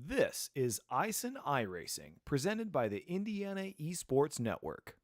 This is IHSEN iRacing, presented by the Indiana Esports Network.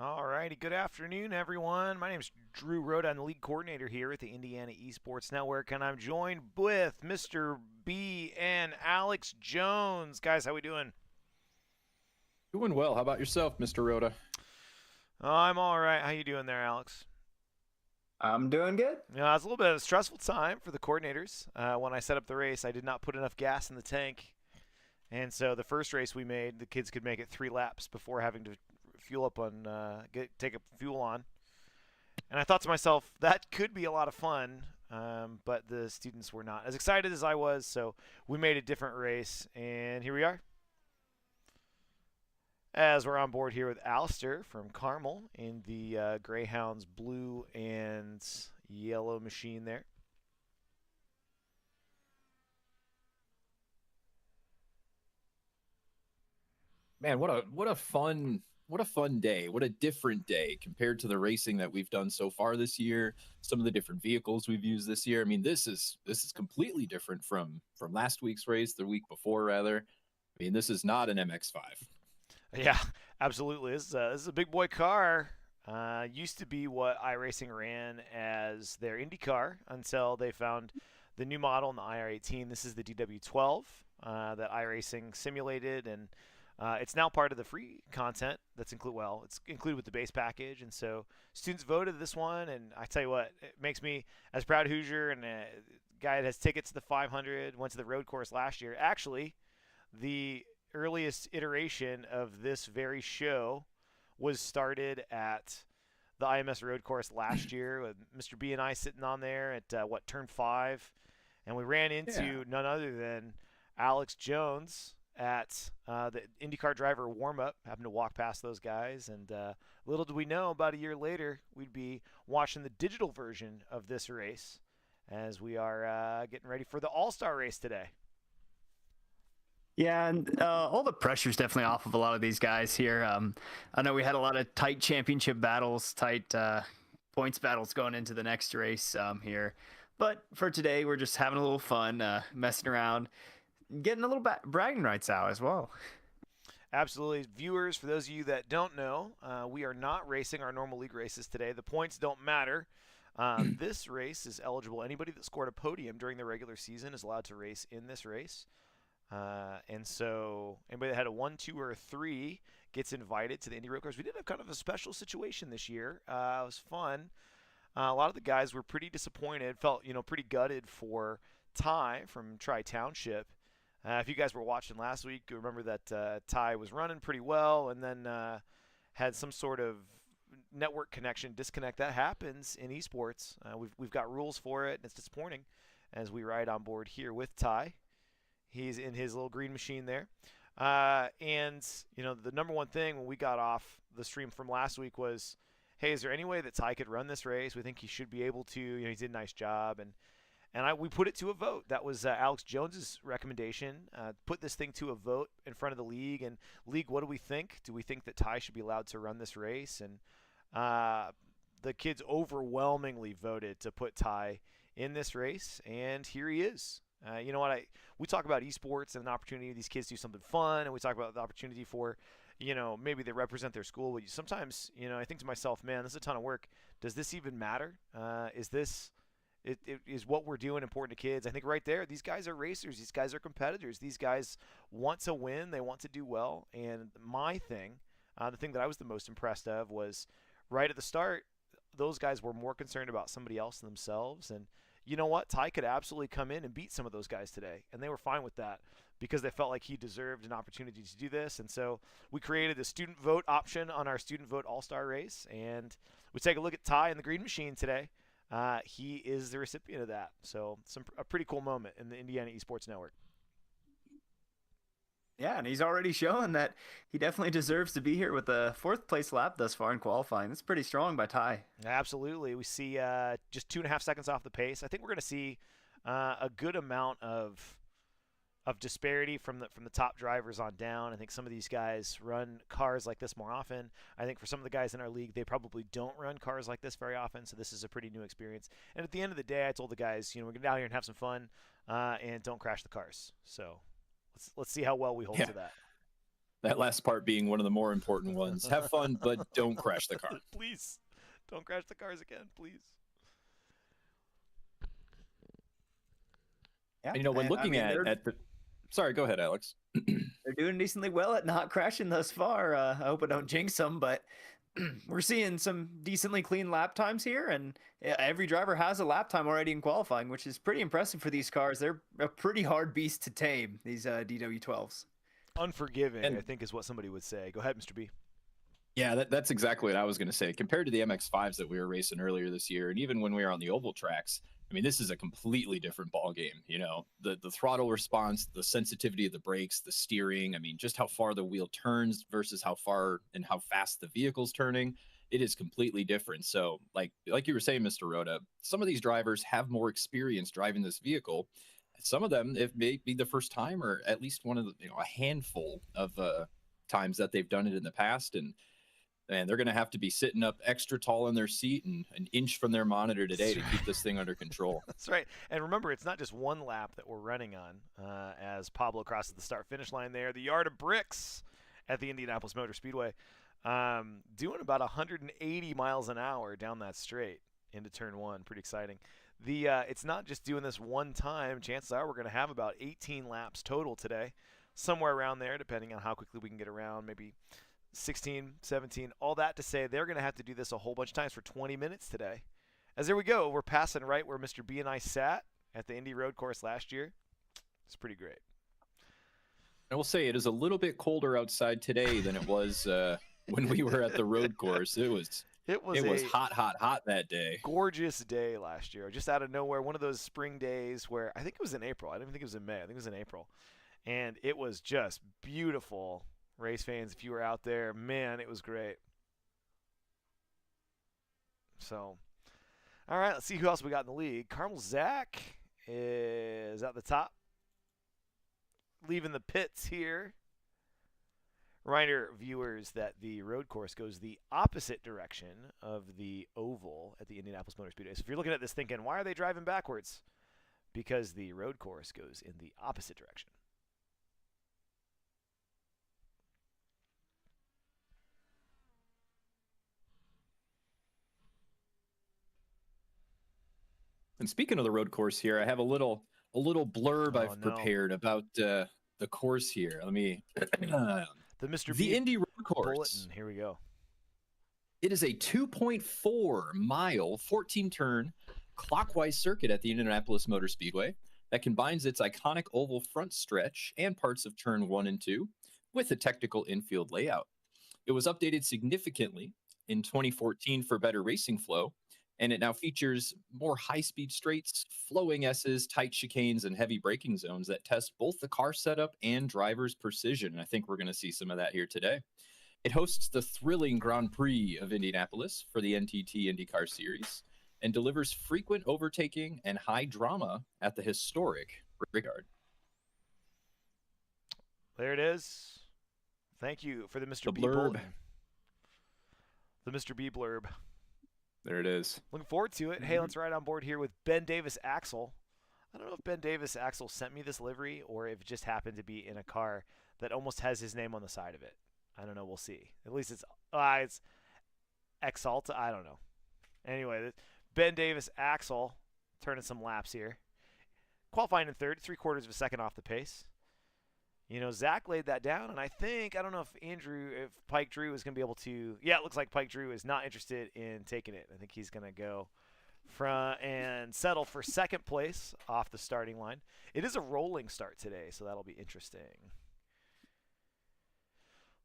Alrighty, good afternoon, everyone. My name is Drew Rhoda. I'm the league coordinator here at the Indiana Esports Network, and I'm joined with Mr. B and Alex Jones. Guys, how we doing? Doing well. How about yourself, Mr. Rhoda? I'm all right. How you doing there, Alex? I'm doing good. Yeah, it's a little bit of a stressful time for the coordinators. When I set up the race, I did not put enough gas in the tank, and so the first race we made, the kids could make it 3 laps before having to fuel up on take a fuel on. And I thought to myself, that could be a lot of fun, but the students were not as excited as I was, so we made a different race, and here we are. As we're on board here with Alistair from Carmel in the Greyhounds blue and yellow machine there. Man, what a fun day. What a different day compared to the racing that we've done so far this year. Some of the different vehicles we've used this year. I mean, this is completely different from last week's race, the week before rather. I mean, this is not an MX-5. Yeah, absolutely. This is a big boy car. Used to be what iRacing ran as their Indy car until they found the new model in the IR18. This is the DW12 that iRacing simulated, and it's now part of the free content that's included. Well, it's included with the base package, and so students voted this one. And I tell you what, it makes me as proud Hoosier and a guy that has tickets to the 500. Went to the road course last year. Actually, the earliest iteration of this very show was started at the IMS road course last year with Mr. B and I sitting on there at turn 5, and we ran into none other than Alex Jones at the IndyCar driver warm-up. Happened to walk past those guys, and little did we know, about a year later, we'd be watching the digital version of this race as we are getting ready for the All-Star race today. Yeah, and all the pressure's definitely off of a lot of these guys here. I know we had a lot of tight championship battles, tight points battles going into the next race here. But for today, we're just having a little fun, messing around, getting a little bragging rights out as well. Absolutely. Viewers, for those of you that don't know, we are not racing our normal league races today. The points don't matter. This race is eligible. Anybody that scored a podium during the regular season is allowed to race in this race. And so anybody that had a 1, 2, or 3 gets invited to the Indy Road Course. We did have kind of a special situation this year. It was fun. A lot of the guys were pretty disappointed, felt pretty gutted for Ty from Tri Township. If you guys were watching last week, you remember that Ty was running pretty well and then had some sort of network connection disconnect. That happens in esports. We've got rules for it, and it's disappointing as we ride on board here with Ty. He's in his little green machine there. And, the number one thing when we got off the stream from last week was, hey, is there any way that Ty could run this race? We think he should be able to. He did a nice job. And we put it to a vote. That was Alex Jones's recommendation. Put this thing to a vote in front of the league. And, league, what do we think? Do we think that Ty should be allowed to run this race? And the kids overwhelmingly voted to put Ty in this race. And here he is. You know what? We talk about esports and an opportunity. These kids do something fun, and we talk about the opportunity for, maybe they represent their school. But sometimes, I think to myself, man, this is a ton of work. Does this even matter? Is what we're doing important to kids? I think right there, these guys are racers. These guys are competitors. These guys want to win. They want to do well. And my thing, the thing that I was the most impressed of was right at the start, those guys were more concerned about somebody else than themselves. And you know what? Ty could absolutely come in and beat some of those guys today, and they were fine with that because they felt like he deserved an opportunity to do this. And so we created the student vote option on our student vote all-star race, and we take a look at Ty in the green machine today. he is the recipient of that. So a pretty cool moment in the Indiana Esports Network. Yeah, and he's already shown that he definitely deserves to be here with a 4th place lap thus far in qualifying. That's pretty strong by Ty. Absolutely. We see just 2.5 seconds off the pace. I think we're going to see a good amount of disparity from the top drivers on down. I think some of these guys run cars like this more often. I think for some of the guys in our league, they probably don't run cars like this very often, so this is a pretty new experience. And at the end of the day, I told the guys, we're going to get out here and have some fun and don't crash the cars. So let's see how well we hold to that. That last part being one of the more important ones. Have fun, but don't crash the car. Please, don't crash the cars again, please. Yeah, and, when looking at the... Sorry, go ahead, Alex. They're doing decently well at not crashing thus far. I hope I don't jinx them, but we're seeing some decently clean lap times here, and every driver has a lap time already in qualifying, which is pretty impressive for these cars. They're a pretty hard beast to tame, these DW12s. Unforgiving, I think, is what somebody would say. Go ahead, Mr. B. Yeah, that's exactly what I was going to say. Compared to the MX-5s that we were racing earlier this year, and even when we were on the oval tracks, I mean, this is a completely different ball game. The throttle response, the sensitivity of the brakes, the steering. I mean, just how far the wheel turns versus how far and how fast the vehicle's turning. It is completely different. So, like you were saying, Mr. Rhoda, some of these drivers have more experience driving this vehicle. Some of them, it may be the first time, or at least one of the, a handful of times that they've done it in the past, and they're going to have to be sitting up extra tall in their seat and an inch from their monitor today to keep this thing under control. That's right. And remember, it's not just one lap that we're running on as Pablo crosses the start-finish line there. The yard of bricks at the Indianapolis Motor Speedway, doing about 180 miles an hour down that straight into turn 1. Pretty exciting. It's not just doing this one time. Chances are we're going to have about 18 laps total today, somewhere around there, depending on how quickly we can get around, maybe 16, 17, all that to say they're going to have to do this a whole bunch of times for 20 minutes today. As there we go, we're passing right where Mr. B and I sat at the Indy Road Course last year. It's pretty great. I will say it is a little bit colder outside today than it was when we were at the road course. It was hot that day. Gorgeous day last year, just out of nowhere. One of those spring days where I think it was in April. I didn't think it was in May. I think it was in April. And it was just beautiful. Race fans, if you were out there, man, it was great. So, all right, let's see who else we got in the league. Carmel Zach is at the top, leaving the pits here. Reminder, viewers, that the road course goes the opposite direction of the oval at the Indianapolis Motor Speedway. So if you're looking at this thinking, why are they driving backwards? Because the road course goes in the opposite direction. And speaking of the road course here, I have a little blurb I've prepared about the course here. Let me the Mr. The B Indy Road Course. Bulletin. Here we go. It is a 2.4 mile, 14 turn clockwise circuit at the Indianapolis Motor Speedway that combines its iconic oval front stretch and parts of turn 1 and 2 with a technical infield layout. It was updated significantly in 2014 for better racing flow, and it now features more high-speed straights, flowing S's, tight chicanes, and heavy braking zones that test both the car setup and driver's precision. And I think we're going to see some of that here today. It hosts the thrilling Grand Prix of Indianapolis for the NTT IndyCar Series and delivers frequent overtaking and high drama at the historic Brickyard. There it is. Thank you for the Mr. B blurb. bulletin. The Mr. B blurb. There it is. Looking forward to it. Hey, let's ride on board here with Ben Davis Axel. I don't know if Ben Davis Axel sent me this livery or if it just happened to be in a car that almost has his name on the side of it. I don't know. We'll see. At least it's Exalta. I don't know. Anyway, Ben Davis Axel turning some laps here. Qualifying in third, 3/4 of a second off the pace. Zach laid that down, and I don't know if Pike Drew is going to be able to. Yeah, it looks like Pike Drew is not interested in taking it. I think he's going to go and settle for second place off the starting line. It is a rolling start today, so that'll be interesting.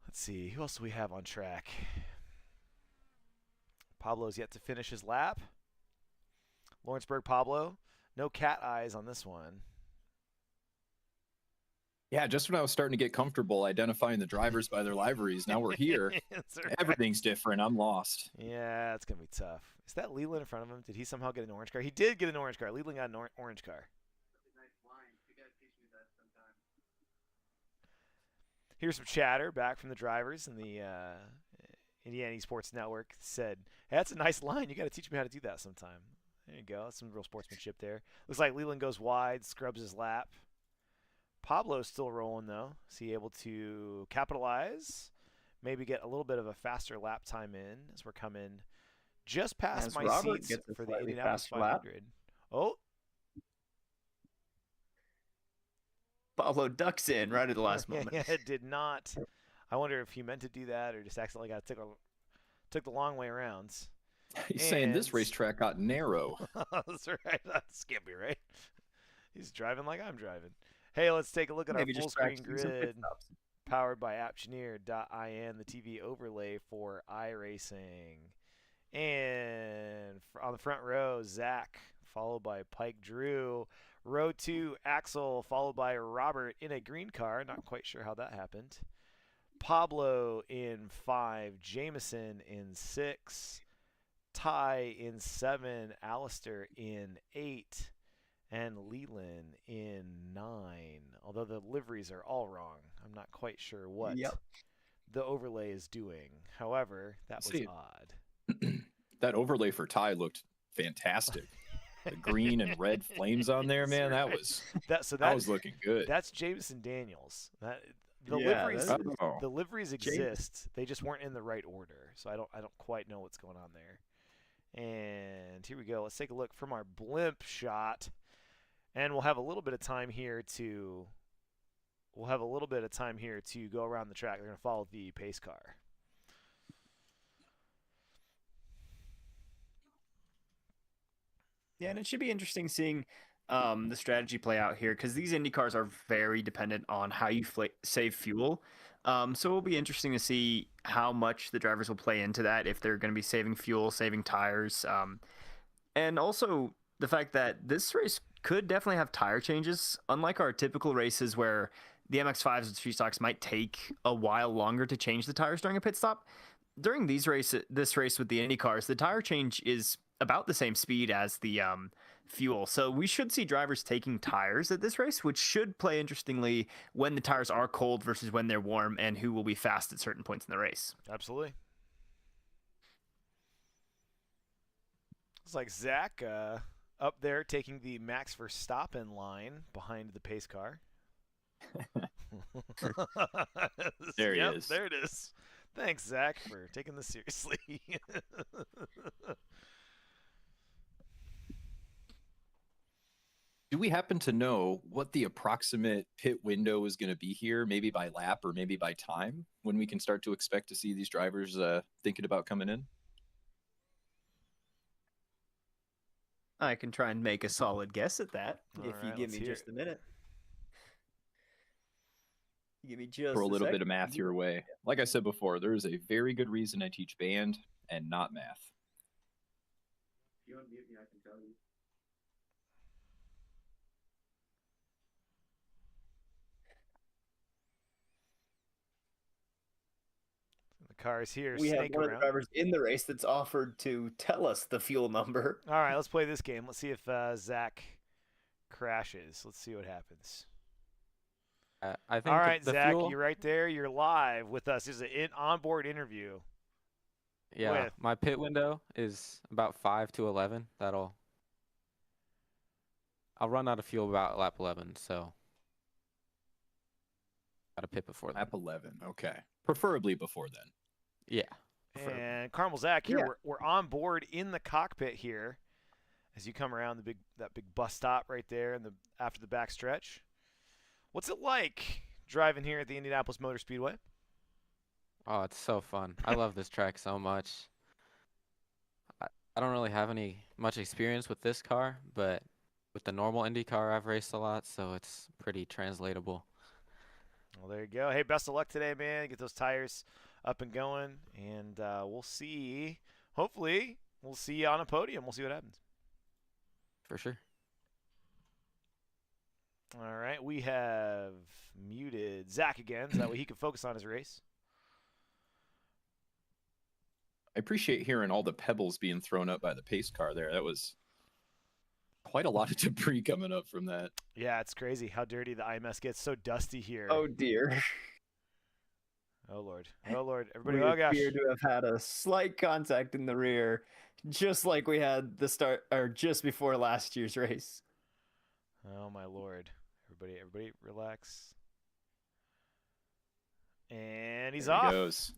Let's see, who else do we have on track? Pablo's yet to finish his lap. Lawrenceburg Pablo. No cat eyes on this one. Yeah, just when I was starting to get comfortable identifying the drivers by their liveries, now we're here. That's right. Everything's different. I'm lost. Yeah, it's going to be tough. Is that Leland in front of him? Did he somehow get an orange car? He did get an orange car. Leland got an orange car. Here's some chatter back from the drivers in the Indiana Esports Network. Said, hey, that's a nice line. You got to teach me how to do that sometime. There you go. That's some real sportsmanship there. Looks like Leland goes wide, scrubs his lap. Pablo's still rolling, though. Is he able to capitalize? Maybe get a little bit of a faster lap time in as we're coming just past my Robert seats gets a for the slightly Indianapolis faster lap. 500. Oh, Pablo ducks in right at the last moment. Yeah, it did not. I wonder if he meant to do that or just accidentally took the long way around. He's saying this racetrack got narrow. That's right. That can't be right. He's driving like I'm driving. Hey, let's take a look at Maybe our full just screen practicing some pit grid stops. powered by Apptioneer.in, the TV overlay for iRacing. And on the front row, Zach, followed by Pike Drew. Row 2, Axel, followed by Robert in a green car. Not quite sure how that happened. Pablo in 5, Jameson in 6, Ty in 7, Alistair in 8, and Leland in 9. Although the liveries are all wrong. I'm not quite sure what the overlay is doing. However, that was odd. That overlay for Ty looked fantastic. The green and red flames on there, man, that was looking good. That's Jameson Daniels. The liveries exist. They just weren't in the right order. So I don't quite know what's going on there. And here we go. Let's take a look from our blimp shot. And we'll have a little bit of time here to go around the track. They're going to follow the pace car. Yeah, and it should be interesting seeing the strategy play out here because these Indy cars are very dependent on how you save fuel. So it'll be interesting to see how much the drivers will play into that, if they're going to be saving fuel, saving tires. And also the fact that this race could definitely have tire changes, unlike our typical races where the MX-5s and street stocks might take a while longer to change the tires during a pit stop. During this race with the Indy cars, the tire change is about the same speed as the fuel. So we should see drivers taking tires at this race, which should play interestingly when the tires are cold versus when they're warm and who will be fast at certain points in the race. Absolutely. It's like Zach up there taking the Max Verstappen line behind the pace car. There he is. There it is. Thanks, Zach, for taking this seriously. Do we happen to know what the approximate pit window is going to be here, maybe by lap or maybe by time, when we can start to expect to see these drivers thinking about coming in? I can try and make a solid guess at that if you give me just a minute. Give me just for a little bit of math your way. Like I said before, there is a very good reason I teach band and not math. If you unmute me, I can tell you. The car's here. We have one of the drivers in the race that's offered to tell us the fuel number. All right, let's play this game. Let's see if Zach crashes. Let's see what happens. I think all right, Zach, fuel... you're right there. You're live with us. This is an onboard interview. Yeah, my pit window is about 5 to 11. I'll run out of fuel about lap 11, so got to pit before then. Lap 11, okay. Preferably before then. Yeah. And Carmel Zach here, we're on board in the cockpit here as you come around that big bus stop right there after the back stretch. What's it like driving here at the Indianapolis Motor Speedway? Oh, it's so fun. I love this track so much. I don't really have much experience with this car, but with the normal Indy car, I've raced a lot, so it's pretty translatable. Well, there you go. Hey, best of luck today, man. Get those tires up and going, and we'll see. Hopefully, we'll see you on a podium. We'll see what happens. For sure. All right, we have muted Zach again, so that way he can focus on his race. I appreciate hearing all the pebbles being thrown up by the pace car there. That was quite a lot of debris coming up from that. Yeah, it's crazy how dirty the IMS gets. So dusty here. Oh dear. Oh Lord. Oh Lord. Everybody. We Oh gosh. appear to have had a slight contact in the rear, just like we had the start or just before last year's race. Oh my Lord. Everybody, relax. And he's There he off. goes.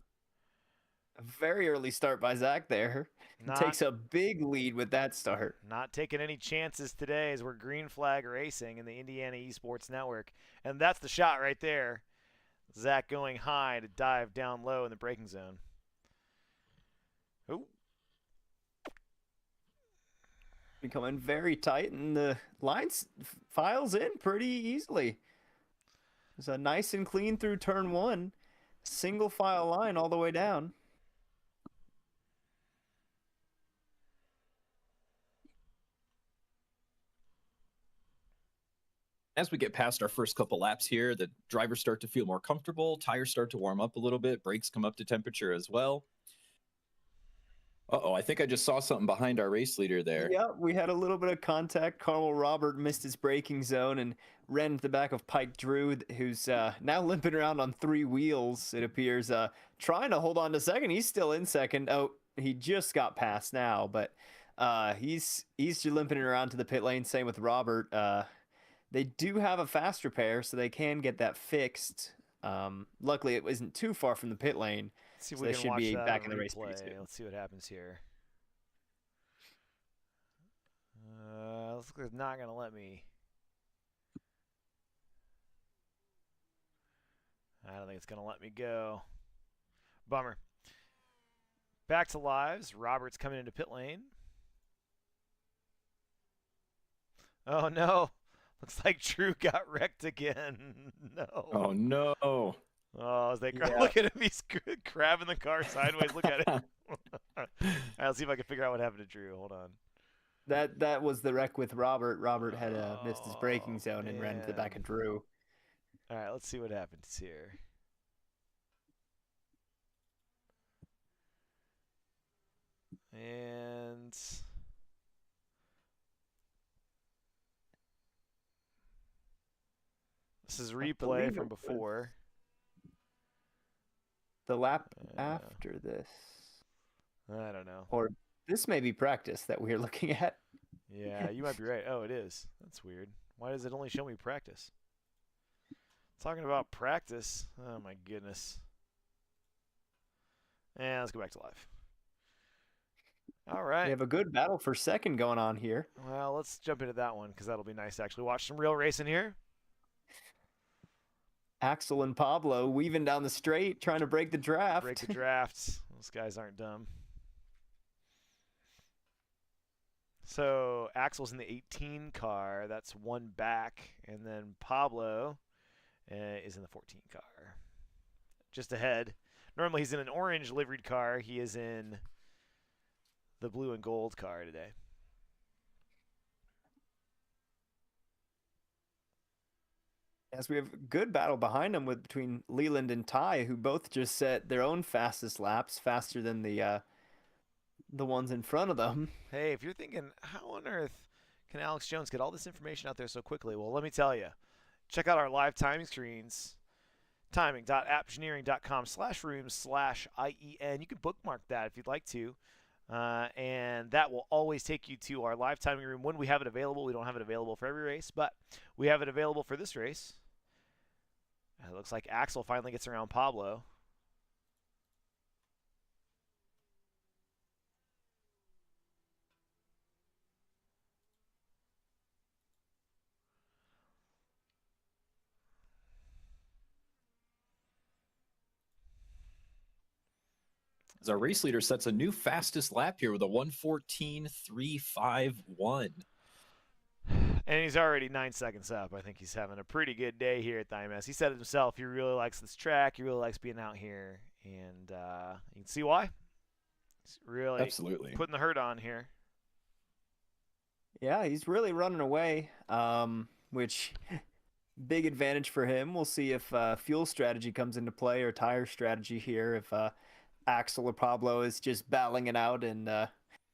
A very early start by Zach there. Takes a big lead with that start. Not taking any chances today as we're green flag racing in the Indiana Esports Network. And that's the shot right there. Zach going high to dive down low in the braking zone. Ooh. Becoming very tight, and the lines files in pretty easily. It's a nice and clean through turn one. Single file line all the way down. As we get past our first couple laps here, the drivers start to feel more comfortable, tires start to warm up a little bit, brakes come up to temperature as well. Uh-oh, I think I just saw something behind our race leader there. Yeah, we had a little bit of contact. Carmel Robert missed his braking zone and ran into the back of Pike Drew, who's now limping around on 3 wheels, it appears, trying to hold on to second. He's still in second. Oh, he just got past now, but he's limping around to the pit lane. Same with Robert. They do have a fast repair, so they can get that fixed. Luckily, it isn't too far from the pit lane. Let's see if So we they can should watch be that back on in the race pretty replay. soon. Let's see what happens here. Looks like it's not going to let me. I don't think it's going to let me go. Bummer. Back to lives. Robert's coming into pit lane. Oh, no. Looks like Drew got wrecked again. No. Oh, no. Oh, as they Yeah. look at him, he's grabbing the car sideways. Look at it. All right, I'll see if I can figure out what happened to Drew. Hold on. That was the wreck with Robert. Robert had missed his braking Oh, zone and ran into the back man. of Drew. All right, let's see what happens here. And this is replay believe from it was- before. The lap Yeah. after this, I don't know. or this may be practice that we're looking at. Yeah, you might be right. Oh, it is. That's weird. Why does it only show me practice? Talking about practice. Oh my goodness. And let's go back to live. All We right. have a good battle for second going on here. Well, let's jump into that one because that'll be nice to actually watch some real racing here. Axel and Pablo weaving down the straight, trying to break the draft. Break the drafts. Those guys aren't dumb. So Axel's in the 18 car. That's one back. And then Pablo is in the 14 car. Just ahead. Normally he's in an orange liveried car. He is in the blue and gold car today. As we have a good battle behind them between Leland and Ty, who both just set their own fastest laps, faster than the ones in front of them. Hey, if you're thinking, how on earth can Alex Jones get all this information out there so quickly? Well, let me tell you. Check out our live timing screens. Timing.appgenering.com/rooms/IEN. You can bookmark that if you'd like to. And that will always take you to our live timing room when we have it available. We don't have it available for every race, but we have it available for this race. It looks like Axel finally gets around Pablo. As our race leader sets a new fastest lap here with a 1:14.351. And he's already 9 seconds up. I think he's having a pretty good day here at the IMS. He said it himself. He really likes this track. He really likes being out here. And you can see why. He's really Absolutely. putting the hurt on here. Yeah, he's really running away, which big advantage for him. We'll see if fuel strategy comes into play or tire strategy here. If Axel or Pablo is just battling it out and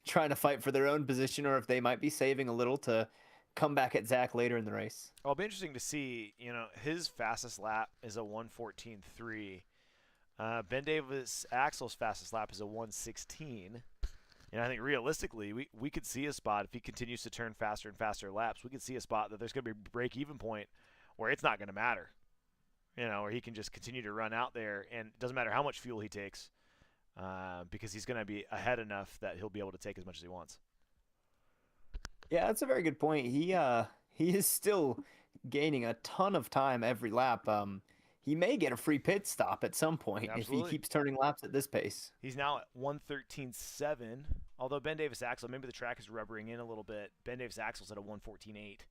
trying to fight for their own position, or if they might be saving a little to come back at Zach later in the race. Well, it'll be interesting to see. His fastest lap is a 1:14.3. Ben Davis Axel's fastest lap is a 1:16. And I think realistically, we could see a spot if he continues to turn faster and faster laps. We could see a spot that there's going to be a break-even point where it's not going to matter. Where he can just continue to run out there, and it doesn't matter how much fuel he takes, because he's going to be ahead enough that he'll be able to take as much as he wants. Yeah, that's a very good point. He is still gaining a ton of time every lap. He may get a free pit stop at some point if he Absolutely. keeps turning laps at this pace. He's now at 1:13.7. Although Ben Davis Axel, maybe the track is rubbering in a little bit. Ben Davis Axel's at a 1:14.8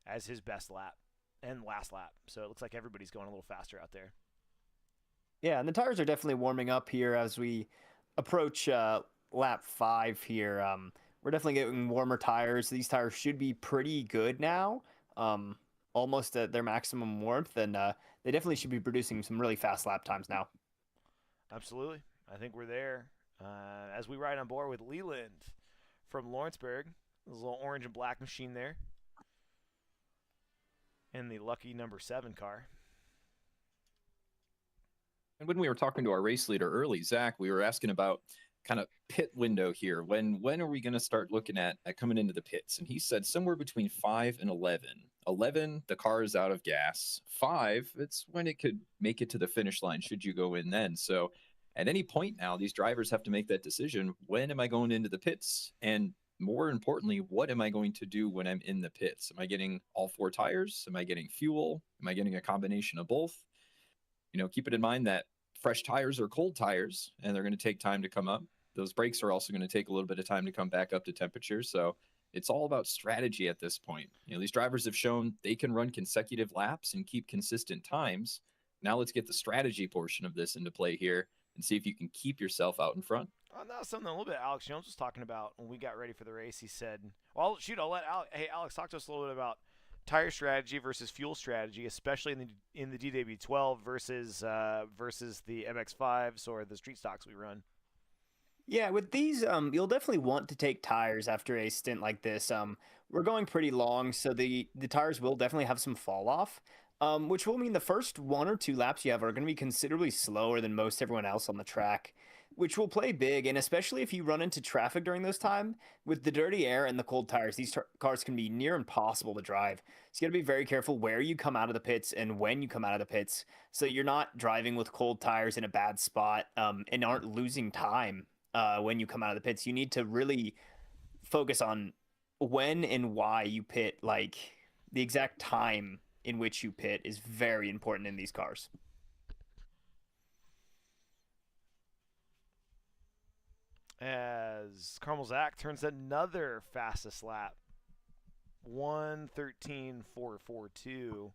as his best lap and last lap. So it looks like everybody's going a little faster out there. Yeah, and the tires are definitely warming up here as we approach lap 5 here. We're definitely getting warmer tires. These tires should be pretty good now, almost at their maximum warmth, and they definitely should be producing some really fast lap times now. Absolutely. I think we're there. As we ride on board with Leland from Lawrenceburg. There's a little orange and black machine there. And the lucky number 7 car. And when we were talking to our race leader early, Zach, we were asking about kind of pit window here. When are we going to start looking at coming into the pits? And he said somewhere between 5 and 11. 11, the car is out of gas. 5, it's when it could make it to the finish line should you go in then. So at any point now, these drivers have to make that decision. When am I going into the pits? And more importantly, what am I going to do when I'm in the pits? Am I getting all 4 tires? Am I getting fuel? Am I getting a combination of both? Keep it in mind that fresh tires are cold tires, and they're going to take time to come up. Those brakes are also going to take a little bit of time to come back up to temperature. So it's all about strategy at this point. These drivers have shown they can run consecutive laps and keep consistent times. Now let's get the strategy portion of this into play here and see if you can keep yourself out in front. That was something a little bit Alex Jones was talking about when we got ready for the race. He said, well, shoot, I'll let Alex, talk to us a little bit about tire strategy versus fuel strategy, especially in the DW12 versus the MX5s or the street stocks we run. Yeah, with these, you'll definitely want to take tires after a stint like this. We're going pretty long, so the tires will definitely have some fall off, which will mean the first 1 or 2 laps you have are going to be considerably slower than most everyone else on the track, which will play big. And especially if you run into traffic during this time, with the dirty air and the cold tires, these cars can be near impossible to drive. So you got to be very careful where you come out of the pits and when you come out of the pits, so you're not driving with cold tires in a bad spot, and aren't losing time when you come out of the pits. You need to really focus on when and why you pit. Like, the exact time in which you pit is very important in these cars. As Carmel Zach turns another fastest lap, 1:13.442.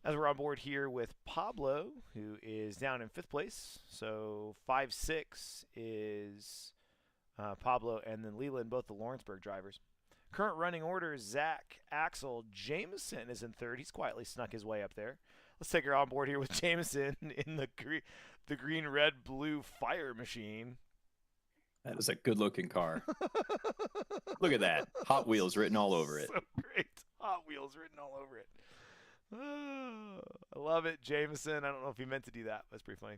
As we're on board here with Pablo, who is down in 5th place. So 5-6 is Pablo and then Leland, both the Lawrenceburg drivers. Current running order, Zach, Axel, Jameson is in 3rd. He's quietly snuck his way up there. Let's take her on board here with Jameson in the green, red, blue fire machine. That is a good-looking car. Look at that. Hot Wheels written all over it. So great. Hot Wheels written all over it. Oh, I love it, Jameson. I don't know if he meant to do that. That's pretty funny.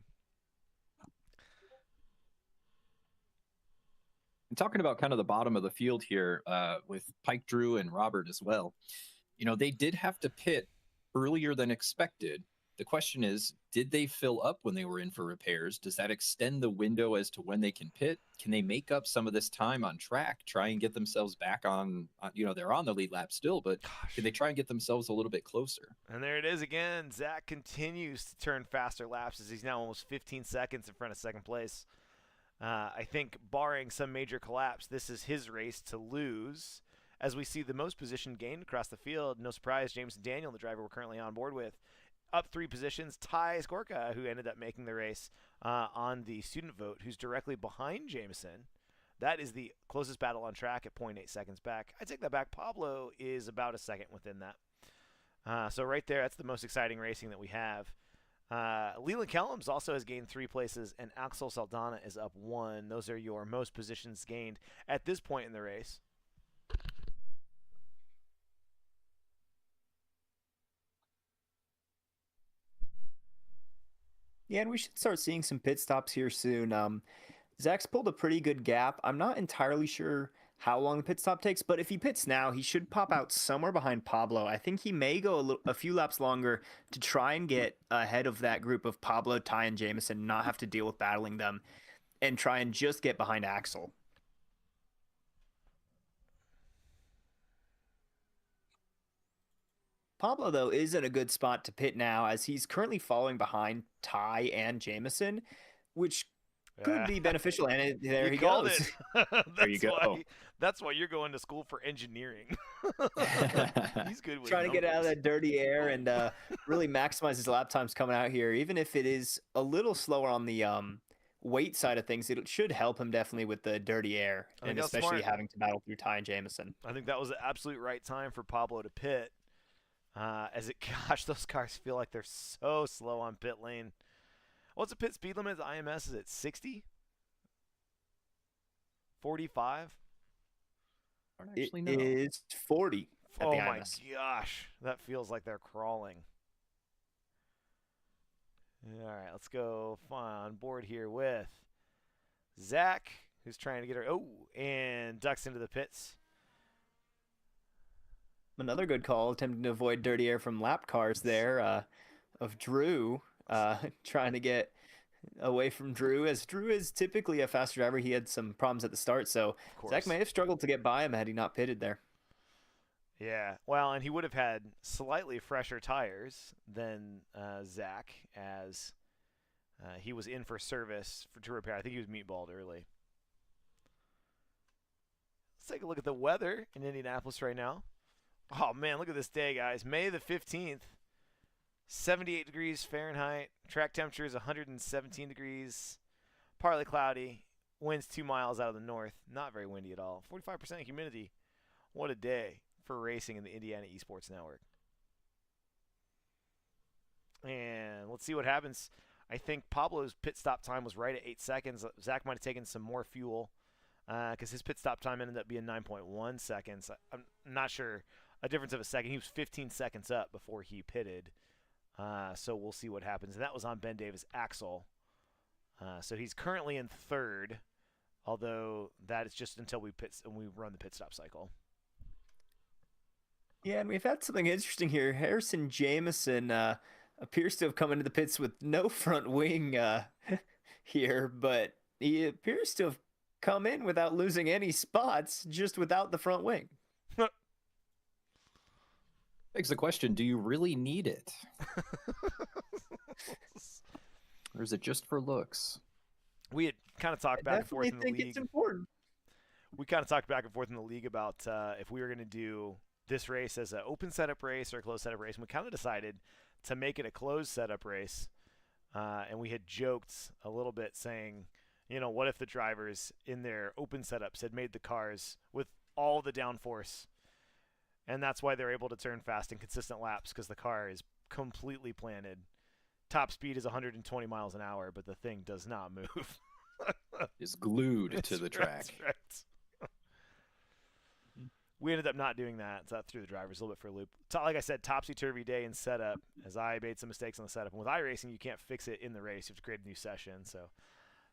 And talking about kind of the bottom of the field here, with Pike Drew and Robert as well, they did have to pit earlier than expected. The question is, did they fill up when they were in for repairs? Does that extend the window as to when they can pit? Can they make up some of this time on track, try and get themselves back on they're on the lead lap still, but can they try and get themselves a little bit closer? And there it is again. Zach continues to turn faster laps as he's now almost 15 seconds in front of 2nd place. I think barring some major collapse, this is his race to lose. As we see the most position gained across the field, no surprise, Jameson Daniel, the driver we're currently on board with, up 3 positions. Ty Skorka, who ended up making the race on the student vote, who's directly behind Jameson. That is the closest battle on track at 0.8 seconds back. I take that back. Pablo is about a second within that. So right there, that's the most exciting racing that we have. Leland Kellums also has gained 3 places, and Axel Saldana is up 1. Those are your most positions gained at this point in the race. Yeah, and we should start seeing some pit stops here soon. Zach's pulled a pretty good gap. I'm not entirely sure how long the pit stop takes, but if he pits now, he should pop out somewhere behind Pablo. I think he may go a few laps longer to try and get ahead of that group of Pablo, Ty, and Jameson, not have to deal with battling them, and try and just get behind Axel. Pablo, though, is in a good spot to pit now, as he's currently falling behind Ty and Jameson, which could be beneficial. And there he called goes. It. There you go. That's why you're going to school for engineering. He's good with trying to get out of numbers. that dirty air and really maximize his lap times coming out here. Even if it is a little slower on the weight side of things, it should help him definitely with the dirty air, I think and that's especially smart. having to battle through Ty and Jameson. I think that was the absolute right time for Pablo to pit. Gosh, those cars feel like they're so slow on pit lane. What's the pit speed limit? The IMS is at 60? 45? It Actually, no. is 40 at Oh the my IMS. gosh, that feels like they're crawling. All right, let's go on board here with Zach, who's trying to get her. Oh, and ducks into the pits. Another good call, attempting to avoid dirty air from lap cars there of Drew, trying to get away from Drew, as Drew is typically a faster driver. He had some problems at the start, so Of course. Zach may have struggled to get by him had he not pitted there. Yeah, well, and he would have had slightly fresher tires than Zach, as he was in for service to repair. I think he was meatballed early. Let's take a look at the weather in Indianapolis right now. Oh, man, look at this day, guys. May the 15th, 78 degrees Fahrenheit. Track temperature is 117 degrees. Partly cloudy. Winds 2 miles out of the north. Not very windy at all. 45% humidity. What a day for racing in the Indiana Esports Network. And let's see what happens. I think Pablo's pit stop time was right at 8 seconds. Zach might have taken some more fuel because his pit stop time ended up being 9.1 seconds. I'm not sure. A difference of a second. He was 15 seconds up before he pitted. So we'll see what happens. And that was on Ben Davis' Axel. So he's currently in third, although that is just until we run the pit stop cycle. Yeah, and we've had something interesting here. Harrison Jameson appears to have come into the pits with no front wing here, but he appears to have come in without losing any spots, just without the front wing. Begs the question, do you really need it? Or is it just for looks? We had kind of talked back and forth in the think league. it's important. We kind of talked back and forth in the league about if we were going to do this race as an open setup race or a closed setup race. And we kind of decided to make it a closed setup race. And we had joked a little bit saying, you know, what if the drivers in their open setups had made the cars with all the downforce? And that's why they're able to turn fast and consistent laps, because the car is completely planted. Top speed is 120 miles an hour, but the thing does not move. Is glued to the track. That's right. We ended up not doing that. So that threw the drivers a little bit for a loop. Like I said, topsy-turvy day in setup, as I made some mistakes on the setup. And with iRacing, you can't fix it in the race. You have to create a new session. So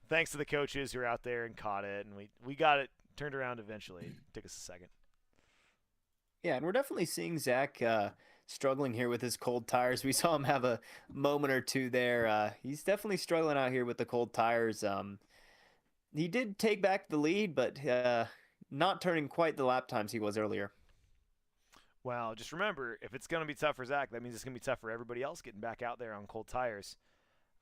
thanks to the coaches who were out there and caught it. And we got it turned around eventually. It took us a second. Yeah, and we're definitely seeing Zach struggling here with his cold tires. We saw him have a moment or two there. He's definitely struggling out here with the cold tires. He did take back the lead, but not turning quite the lap times he was earlier. Well, just remember, if it's going to be tough for Zach, that means it's going to be tough for everybody else getting back out there on cold tires.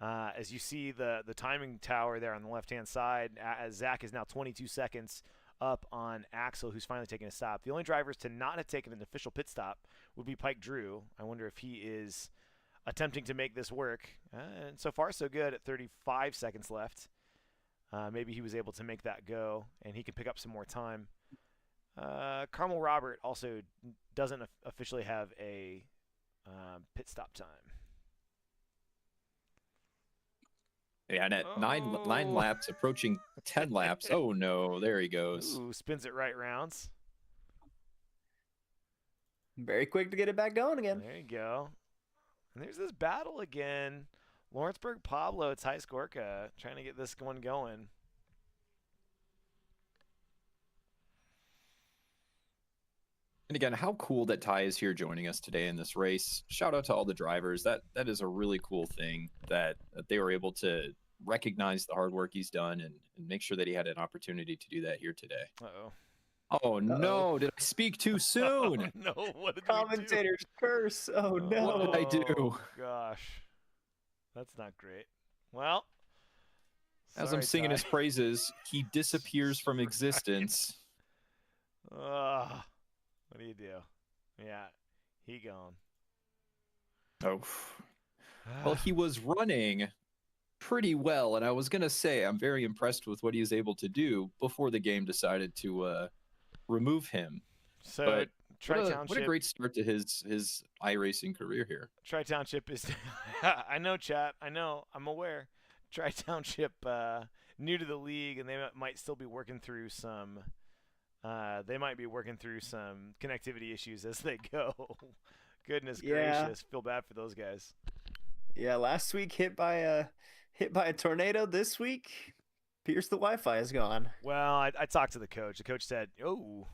As you see the timing tower there on the left-hand side, as Zach is now 22 seconds up on Axel, who's finally taking a stop. The only drivers to not have taken an official pit stop would be Pike Drew. I wonder if he is attempting to make this work. And so far, so good at 35 seconds left. maybe he was able to make that go, and he can pick up some more time. Carmel Robert also doesn't officially have a pit stop time. Yeah, and at nine Oh. laps, approaching 10 laps. Oh no, there he goes. Ooh, spins it right rounds. Very quick to get it back going again. There you go. And there's this battle again. Lawrenceburg Pablo, Ty Skorka, trying to get this one going. And again, how cool that Ty is here joining us today in this race. Shout out to all the drivers. That is a really cool thing that they were able to recognize the hard work he's done and make sure that he had an opportunity to do that here today. Uh-oh. Oh no, did I speak too soon? Oh, no, what did Commentator's curse. Oh no. What did I do? Oh, gosh. That's not great. Well, As sorry, I'm singing Ty. his praises, he disappears from existence. Ugh. What do you do? Yeah, he gone. Oh. Well, he was running pretty well, and I was going to say I'm very impressed with what he was able to do before the game decided to remove him. So But Tri-Township. what a great start to his iRacing career here. Tri-Township is I know, chat. I know. I'm aware. Tri-Township new to the league, and they might still be working through some connectivity issues as they go. Goodness gracious. Feel bad for those guys. Yeah, last week hit by a tornado. This week, Pierce, the Wi-Fi is gone. Well, I talked to the coach. The coach said, "Oh,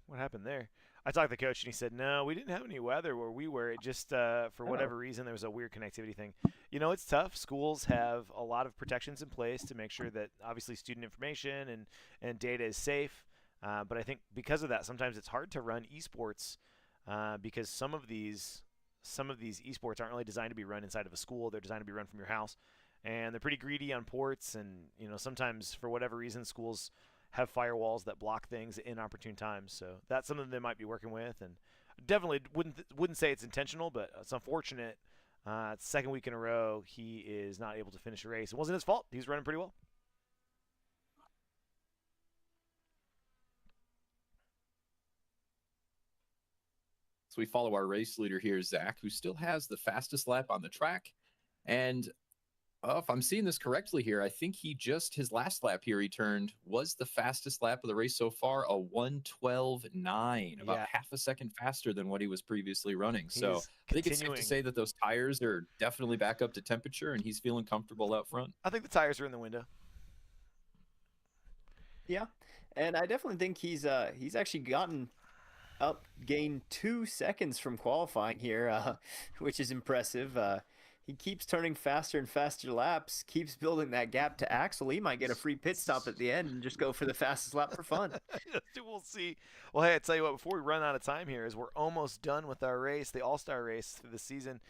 what happened there?" I talked to the coach, and he said, "No, we didn't have any weather where we were. It just, for whatever reason, there was a weird connectivity thing. You know, it's tough. Schools have a lot of protections in place to make sure that, obviously, student information and data is safe. But I think because of that, sometimes it's hard to run esports because some of these esports aren't really designed to be run inside of a school. They're designed to be run from your house, and they're pretty greedy on ports. And sometimes for whatever reason, schools have firewalls that block things at inopportune times. So that's something they might be working with, and definitely wouldn't say it's intentional, but it's unfortunate. Second week in a row, he is not able to finish a race. It wasn't his fault. He was running pretty well. So we follow our race leader here, Zach, who still has the fastest lap on the track. And if I'm seeing this correctly here, I think his last lap here he turned was the fastest lap of the race so far, a 1:12.9, about half a second faster than what he was previously running. So I think it's safe to say that those tires are definitely back up to temperature and he's feeling comfortable out front. I think the tires are in the window. Yeah, and I definitely think he's actually gained 2 seconds from qualifying here, which is impressive. He keeps turning faster and faster laps, keeps building that gap to Axel. He might get a free pit stop at the end and just go for the fastest lap for fun. We'll see. Well, hey, I tell you what, before we run out of time here, is we're almost done with our race, the All-Star race for the season.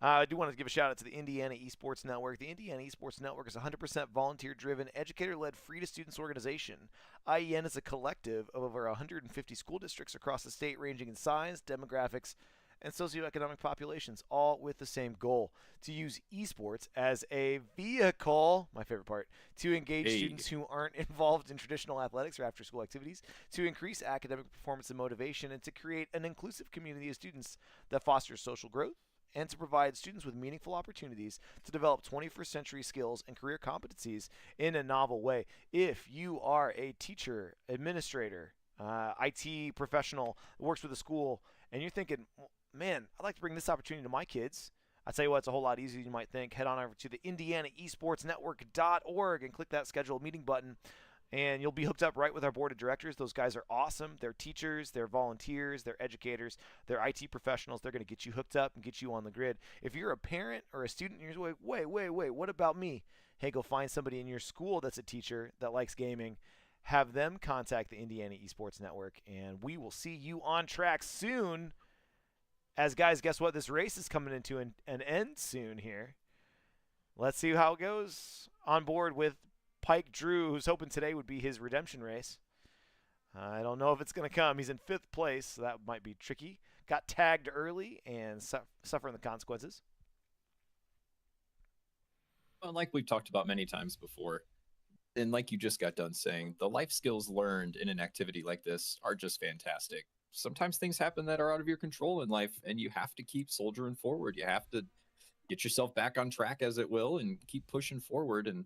I do want to give a shout out to the Indiana Esports Network. The Indiana Esports Network is a 100% volunteer-driven, educator-led, free-to-students organization. IEN is a collective of over 150 school districts across the state, ranging in size, demographics, and socioeconomic populations, all with the same goal: to use esports as a vehicle, my favorite part, to engage students who aren't involved in traditional athletics or after-school activities, to increase academic performance and motivation, and to create an inclusive community of students that fosters social growth, and to provide students with meaningful opportunities to develop 21st century skills and career competencies in a novel way. If you are a teacher, administrator, IT professional who works with a school, and you're thinking, man, I'd like to bring this opportunity to my kids, I'll tell you what, it's a whole lot easier than you might think. Head on over to the IndianaEsportsNetwork.org and click that schedule meeting button, and you'll be hooked up right with our board of directors. Those guys are awesome. They're teachers, they're volunteers, they're educators, they're IT professionals. They're going to get you hooked up and get you on the grid. If you're a parent or a student, you're like, wait, what about me? Hey, go find somebody in your school that's a teacher that likes gaming. Have them contact the Indiana Esports Network, and we will see you on track soon. As guys, guess what? This race is coming into an end soon here. Let's see how it goes on board with Pike Drew, who's hoping today would be his redemption race. I don't know if it's going to come. He's in 5th place, so that might be tricky. Got tagged early and suffering the consequences. Well, like we've talked about many times before, And like you just got done saying, the life skills learned in an activity like this are just fantastic. Sometimes things happen that are out of your control in life, and you have to keep soldiering forward. You have to get yourself back on track, as it will, and keep pushing forward. And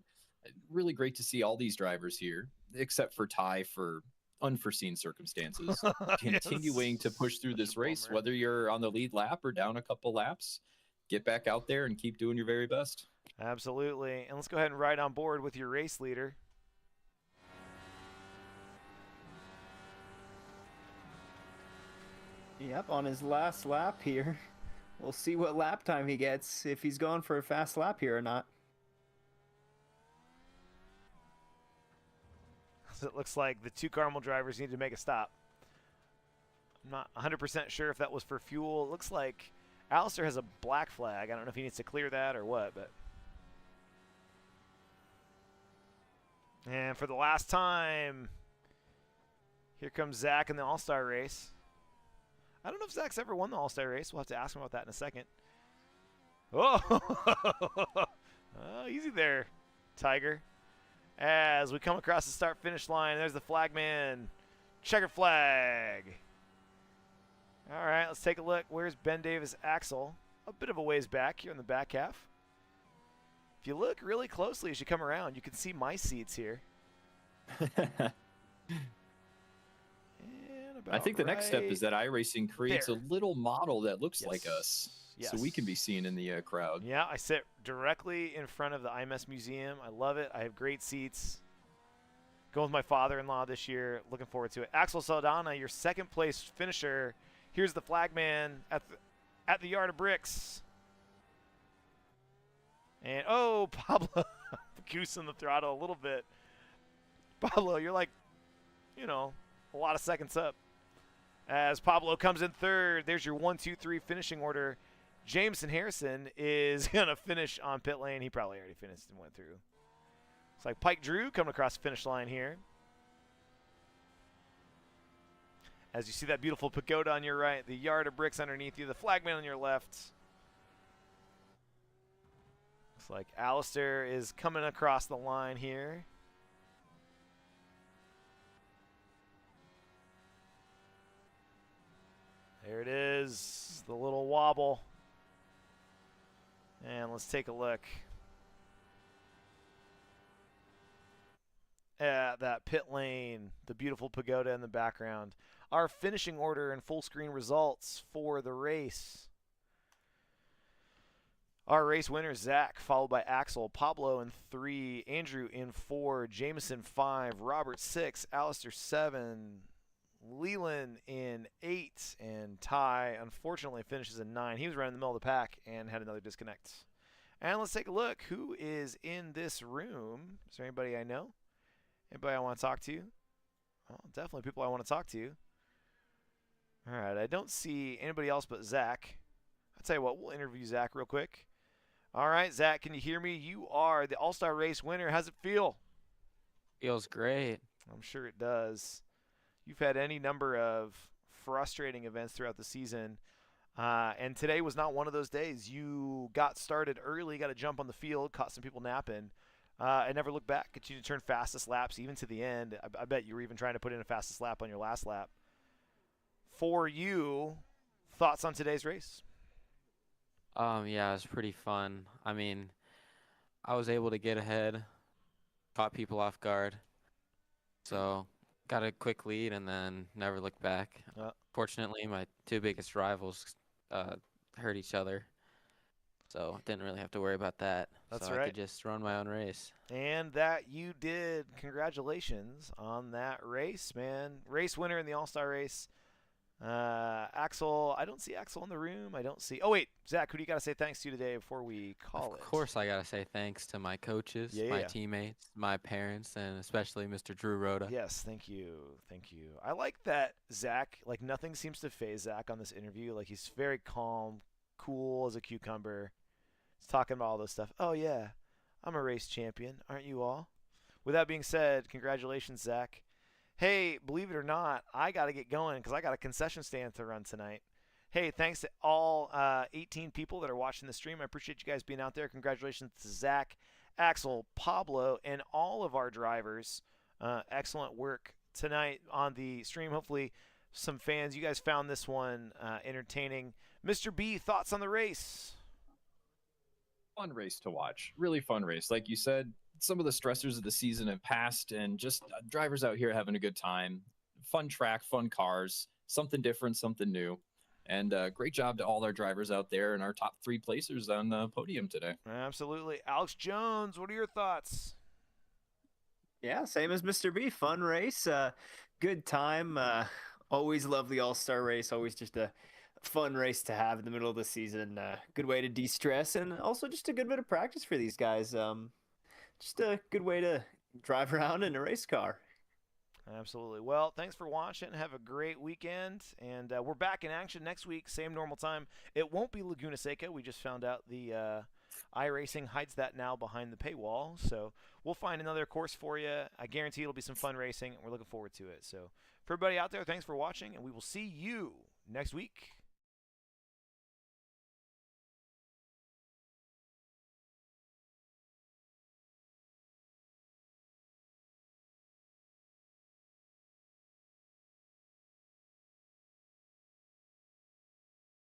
really great to see all these drivers here, except for Ty for unforeseen circumstances, continuing to push through Such this a race, bummer. whether you're on the lead lap or down a couple laps. Get back out there and keep doing your very best. Absolutely. And let's go ahead and ride on board with your race leader. Yep, on his last lap here. We'll see what lap time he gets, if he's going for a fast lap here or not. So it looks like the two Carmel drivers need to make a stop. I'm not 100% sure if that was for fuel. It looks like Alistair has a black flag. I don't know if he needs to clear that or what, but. And for the last time, here comes Zach in the All-Star race. I don't know if Zach's ever won the All-Star race. We'll have to ask him about that in a second. Oh, oh, easy there, Tiger. As we come across the start-finish line, there's the flagman. Checkered flag. All right, let's take a look. Where's Ben Davis Axel? A bit of a ways back here in the back half. If you look really closely as you come around, you can see my seats here. I think the next step is that iRacing creates there. a little model that looks Yes. like us, Yes. so we can be seen in the crowd. Yeah, I sit directly in front of the IMS Museum. I love it. I have great seats. Going with my father-in-law this year. Looking forward to it. Axel Saldana, your second place finisher. Here's the flagman at the Yard of Bricks. And, oh, Pablo, goosing the throttle a little bit. Pablo, you're like, you know, a lot of seconds up. As Pablo comes in third, there's your 1, 2, 3 finishing order. Jameson Harrison is going to finish on pit lane. He probably already finished and went through. Looks like Pike Drew coming across the finish line here. As you see that beautiful pagoda on your right, the Yard of Bricks underneath you, the flagman on your left. Looks like Alistair is coming across the line here. There it is, the little wobble. And let's take a look at that pit lane, the beautiful pagoda in the background. Our finishing order and full screen results for the race. Our race winner, Zach, followed by Axel, Pablo in 3, Andrew in 4, Jameson 5, Robert 6, Alistair 7, Leland in 8, and Ty unfortunately finishes in 9. He was right in the middle of the pack and had another disconnect. And let's take a look. Who is in this room? Is there anybody I know? Anybody I want to talk to? Well, definitely people I want to talk to. All right, I don't see anybody else but Zach. I'll tell you what, we'll interview Zach real quick. All right, Zach, can you hear me? You are the All-Star Race winner. How's it feel? Feels great. I'm sure it does. You've had any number of frustrating events throughout the season, and today was not one of those days. You got started early, got a jump on the field, caught some people napping, and never looked back. Continued to turn fastest laps even to the end. I bet you were even trying to put in a fastest lap on your last lap. For you, thoughts on today's race? Yeah, it was pretty fun. I mean, I was able to get ahead, caught people off guard, so got a quick lead and then never looked back. Fortunately, my two biggest rivals hurt each other, so didn't really have to worry about that. That's so right. I could just run my own race. And that you did. Congratulations on that race, man. Race winner in the All-Star race. Axel, I don't see Axel in the room. I don't see. Oh, wait. Zach, who do you got to say thanks to today before we call it? Of course, I got to say thanks to my coaches, my teammates, my parents, and especially Mr. Drew Rhoda. Yes, thank you. Thank you. I like that Zach, like nothing seems to phase Zach on this interview. Like he's very calm, cool as a cucumber. He's talking about all this stuff. Oh, yeah, I'm a race champion. Aren't you all? With that being said, congratulations, Zach. Hey, believe it or not, I got to get going because I got a concession stand to run tonight. Hey, thanks to all 18 people that are watching the stream. I appreciate you guys being out there. Congratulations to Zach, Axel, Pablo, and all of our drivers. Excellent work tonight on the stream. Hopefully, some fans, you guys found this one entertaining. Mr. B, thoughts on the race? Fun race to watch. Really fun race. Like you said, some of the stressors of the season have passed, and just drivers out here having a good time. Fun track, fun cars, something different, something new. And great job to all our drivers out there and our top 3 placers on the podium today. Absolutely. Alex Jones, what are your thoughts? Yeah, same as Mr. B. Fun race, good time. Always love the All-Star race. Always just a fun race to have in the middle of the season. Good way to de-stress, and also just a good bit of practice for these guys. Just a good way to drive around in a race car. Absolutely. Well, thanks for watching. Have a great weekend. And we're back in action next week, same normal time. It won't be Laguna Seca. We just found out the iRacing hides that now behind the paywall. So we'll find another course for you. I guarantee it'll be some fun racing, and we're looking forward to it. So for everybody out there, thanks for watching, and we will see you next week.